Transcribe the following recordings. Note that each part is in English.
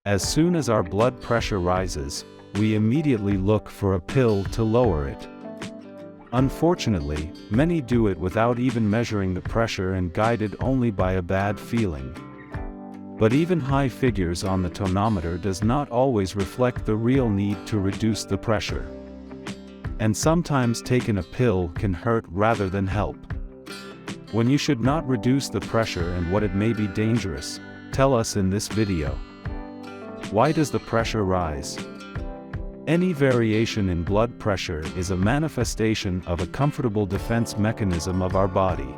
As soon as our blood pressure rises, we immediately look for a pill to lower it. Unfortunately, many do it without even measuring the pressure and guided only by a bad feeling. But even high figures on the tonometer does not always reflect the real need to reduce the pressure. And sometimes taking a pill can hurt rather than help. When you should not reduce the pressure and what it may be dangerous, tell us in this video. Why does the pressure rise? Any variation in blood pressure is a manifestation of a comfortable defense mechanism of our body.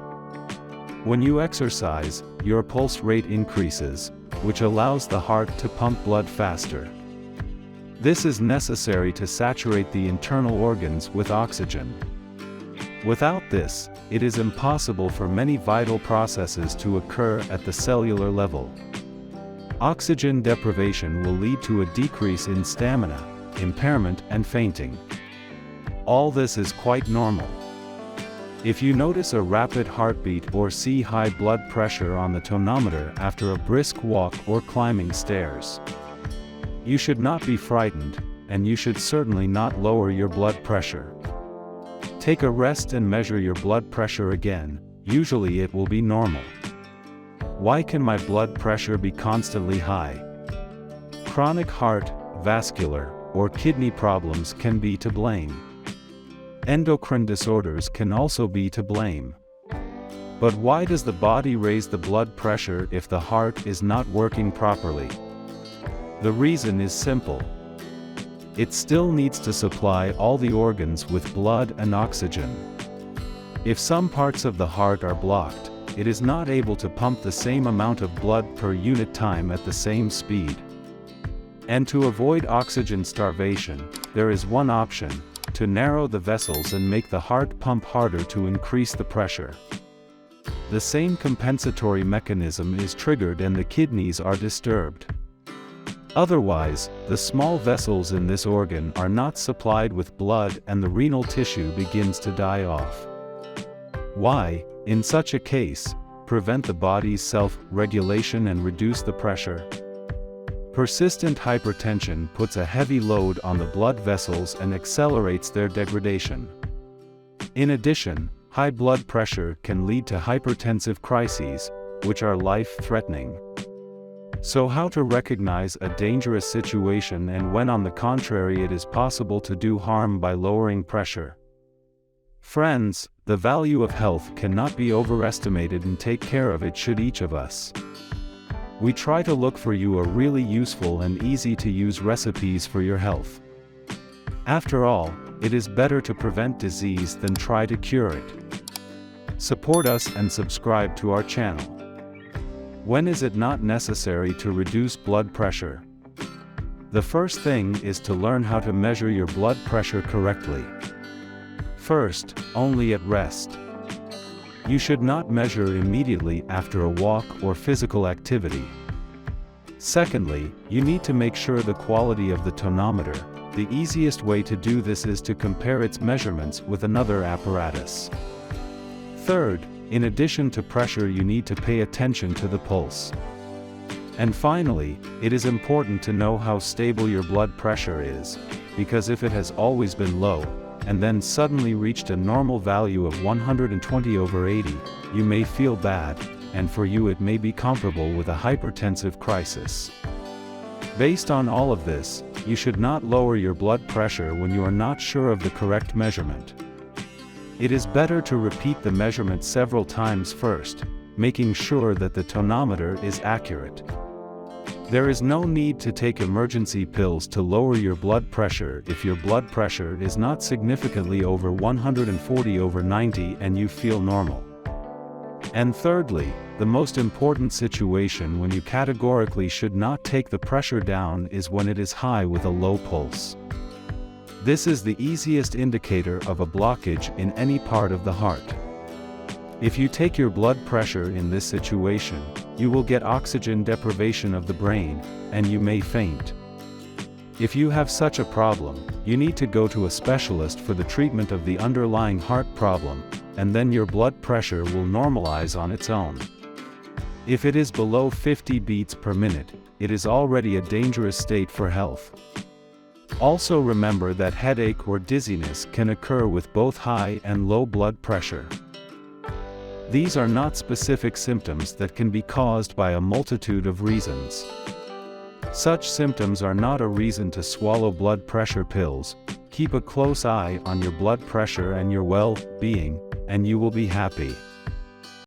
When you exercise, your pulse rate increases, which allows the heart to pump blood faster. This is necessary to saturate the internal organs with oxygen. Without this, it is impossible for many vital processes to occur at the cellular level. Oxygen deprivation will lead to a decrease in stamina, impairment, and fainting. All this is quite normal. If you notice a rapid heartbeat or see high blood pressure on the tonometer after a brisk walk or climbing stairs, you should not be frightened, and you should certainly not lower your blood pressure. Take a rest and measure your blood pressure again, usually it will be normal. Why can my blood pressure be constantly high? Chronic heart, vascular, or kidney problems can be to blame. Endocrine disorders can also be to blame. But why does the body raise the blood pressure if the heart is not working properly? The reason is simple. It still needs to supply all the organs with blood and oxygen. If some parts of the heart are blocked, it is not able to pump the same amount of blood per unit time at the same speed. And to avoid oxygen starvation, there is one option: to narrow the vessels and make the heart pump harder to increase the pressure. The same compensatory mechanism is triggered and the kidneys are disturbed. Otherwise, the small vessels in this organ are not supplied with blood and the renal tissue begins to die off. Why, in such a case, prevent the body's self-regulation and reduce the pressure? Persistent hypertension puts a heavy load on the blood vessels and accelerates their degradation. In addition, high blood pressure can lead to hypertensive crises, which are life-threatening. So how to recognize a dangerous situation and when on the contrary it is possible to do harm by lowering pressure? Friends, the value of health cannot be overestimated, and take care of it should each of us. We try to look for you a really useful and easy to use recipes for your health. After all, it is better to prevent disease than try to cure it. Support us and subscribe to our channel. When is it not necessary to reduce blood pressure? The first thing is to learn how to measure your blood pressure correctly. First, only at rest. You should not measure immediately after a walk or physical activity. Secondly, you need to make sure the quality of the tonometer. The easiest way to do this is to compare its measurements with another apparatus. Third, in addition to pressure, you need to pay attention to the pulse. And finally, it is important to know how stable your blood pressure is, because if it has always been low, and then suddenly reached a normal value of 120/80, you may feel bad, and for you it may be comparable with a hypertensive crisis. Based on all of this, you should not lower your blood pressure when you are not sure of the correct measurement. It is better to repeat the measurement several times first, making sure that the tonometer is accurate. There is no need to take emergency pills to lower your blood pressure if your blood pressure is not significantly over 140/90 and you feel normal. And thirdly, the most important situation when you categorically should not take the pressure down is when it is high with a low pulse. This is the easiest indicator of a blockage in any part of the heart. If you take your blood pressure in this situation, you will get oxygen deprivation of the brain, and you may faint. If you have such a problem, you need to go to a specialist for the treatment of the underlying heart problem, and then your blood pressure will normalize on its own. If it is below 50 beats per minute, it is already a dangerous state for health. Also remember that headache or dizziness can occur with both high and low blood pressure. These are not specific symptoms that can be caused by a multitude of reasons. Such symptoms are not a reason to swallow blood pressure pills. Keep a close eye on your blood pressure and your well-being, and you will be happy.